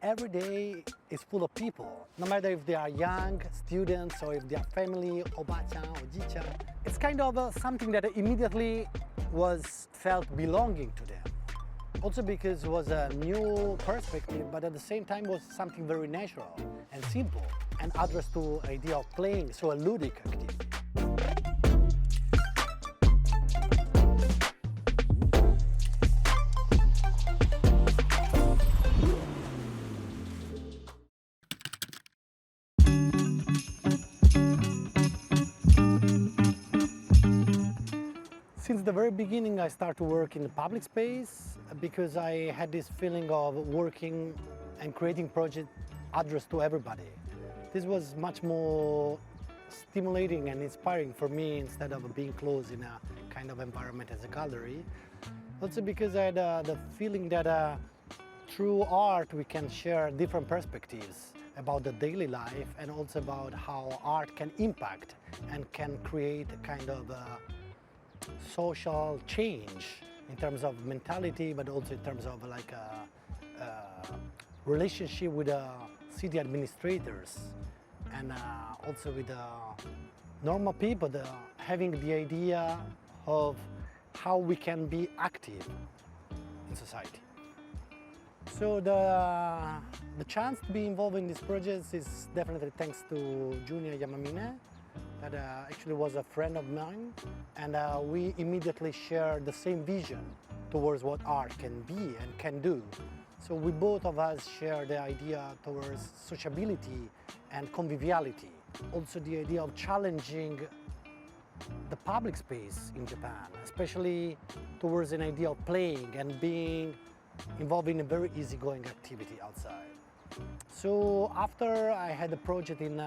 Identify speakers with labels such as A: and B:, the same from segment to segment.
A: every day is full of people, no matter if they are young students or if they are family, oba-chan, oji-chan. It's kind of something that immediately was felt belonging to them. Also because it was a new perspective, but at the same time was something very natural and simple and addressed to the idea of playing, so a ludic activity. Since the very beginning, I started to work in the public space because I had this feeling of working and creating projects addressed to everybody. This was much more stimulating and inspiring for me instead of being closed in a kind of environment as a gallery. Also because I had the feeling that through art we can share different perspectives about the daily life and also about how art can impact and can create a kind of social change in terms of mentality, but also in terms of like a relationship with city administrators and also with normal people, having the idea of how we can be active in society. So the chance to be involved in this project is definitely thanks to Junior Yamamine, that actually was a friend of mine, and we immediately shared the same vision towards what art can be and can do. So we both of us share the idea towards sociability and conviviality. Also the idea of challenging the public space in Japan, especially towards an idea of playing and being involved in a very easygoing activity outside. So after I had a project in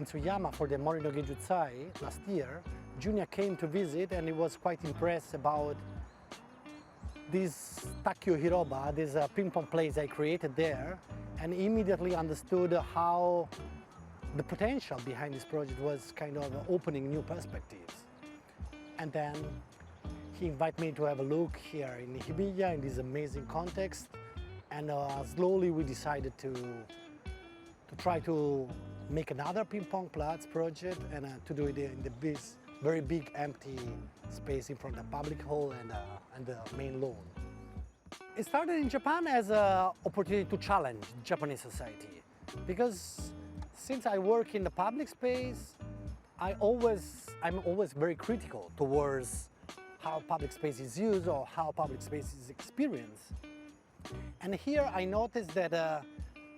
A: Tsuyama for the森の芸術祭last year, Junya came to visit and he was quite impressed about this Takyo Hiroba, this ping pong place I created there, and immediately understood how the potential behind this project was kind of opening new perspectives. And then he invited me to have a look here in Hibiya in this amazing context, and slowly we decided to try to make another ping pong Platz project and to do it in the very big empty space in front of the public hall and the main lawn. It started in Japan as an opportunity to challenge Japanese society, because since I work in the public space, I'm always very critical towards how public space is used or how public space is experienced. And here I noticed that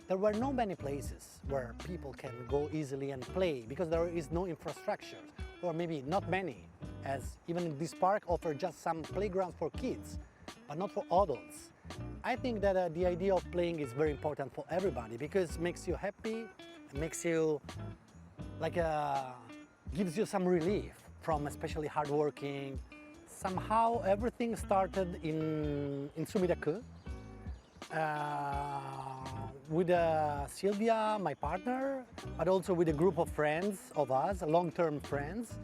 A: there were not many places where people can go easily and play because there is no infrastructure, or maybe not many, as even in this park offer just some playgrounds for kids, but not for adults. I think that the idea of playing is very important for everybody because it makes you happy, it makes you like gives you some relief from especially hard working. Somehow everything started in Sumidaku. With Sylvia, my partner, but also with a group of friends of us, long-term friends.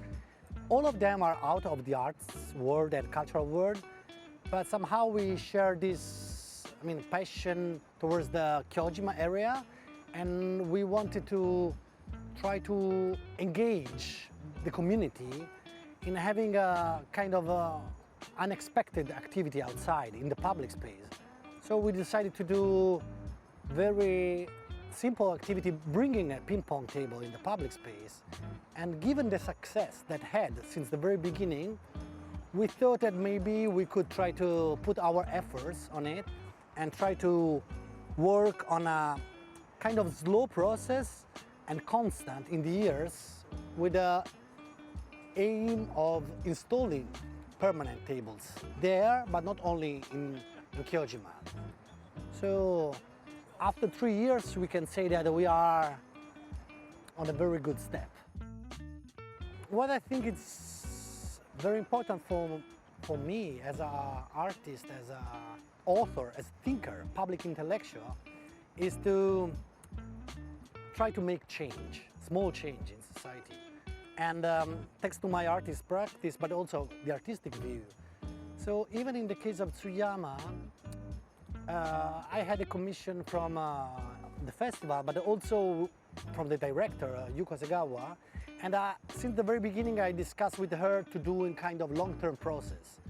A: All of them are out of the arts world and cultural world, but somehow we share this, passion towards the Kyojima area, and we wanted to try to engage the community in having a kind of unexpected activity outside in the public space. So we decided to do very simple activity, bringing a ping pong table in the public space. And given the success that had since the very beginning, we thought that maybe we could try to put our efforts on it and try to work on a kind of slow process and constant in the years with the aim of installing permanent tables there, but not only in Kyojima. So after 3 years, we can say that we are on a very good step. What I think is very important for me as an artist, as an author, as a thinker, public intellectual, is to try to make change, small change in society. And thanks to my artist practice, but also the artistic view. So even in the case of Tsuyama, I had a commission from the festival, but also from the director, Yuko Segawa. And since the very beginning, I discussed with her to do a kind of long-term process.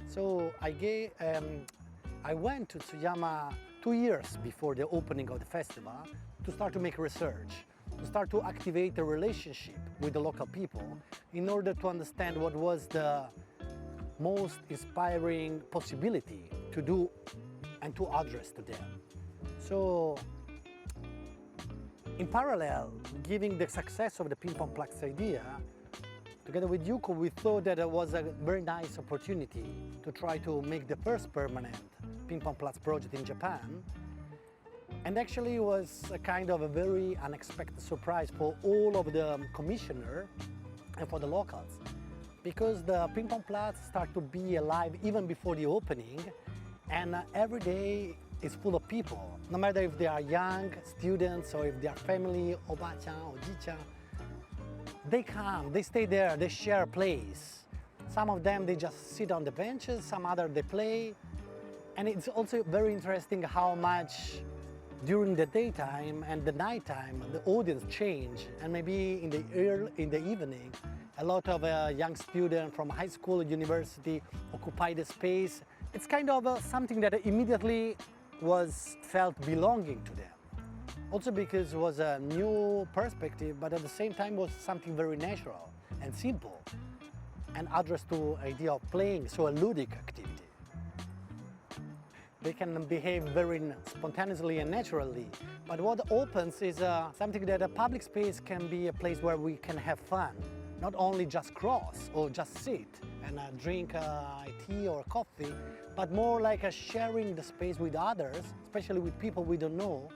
A: So I went to Tsuyama 2 years before the opening of the festival to start to make research, to start to activate a relationship with the local people in order to understand what was the most inspiring possibility to do and to address to them. So in parallel, given the success of the Ping Pong Platz idea, together with Yuko, we thought that it was a very nice opportunity to try to make the first permanent Ping Pong Platz project in Japan. And actually it was a kind of a very unexpected surprise for all of the commissioner and for the locals, because the Ping Pong Platz started to be alive even before the opening, and every day is full of people, no matter if they are young students or if they are family, oba-chan, oji-chan. They come, they stay there, they share a place. Some of them, they just sit on the benches, some other they play. And it's also very interesting how much during the daytime and the nighttime the audience change, and maybe in the evening a lot of young students from high school or university occupy the space. It's kind of something that immediately was felt belonging to them. Also because it was a new perspective, but at the same time was something very natural and simple and addressed to idea of playing, so a ludic activity. They can behave very spontaneously and naturally, but what opens is something that a public space can be a place where we can have fun, not only just cross or just sit and drink tea or coffee, but more like sharing the space with others, especially with people we don't know,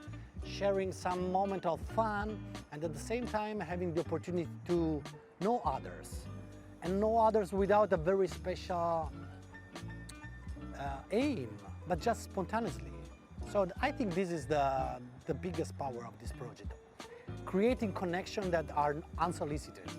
A: sharing some moment of fun, and at the same time having the opportunity to know others, and know others without a very special aim, but just spontaneously. So I think this is the biggest power of this project, creating connections that are unsolicited.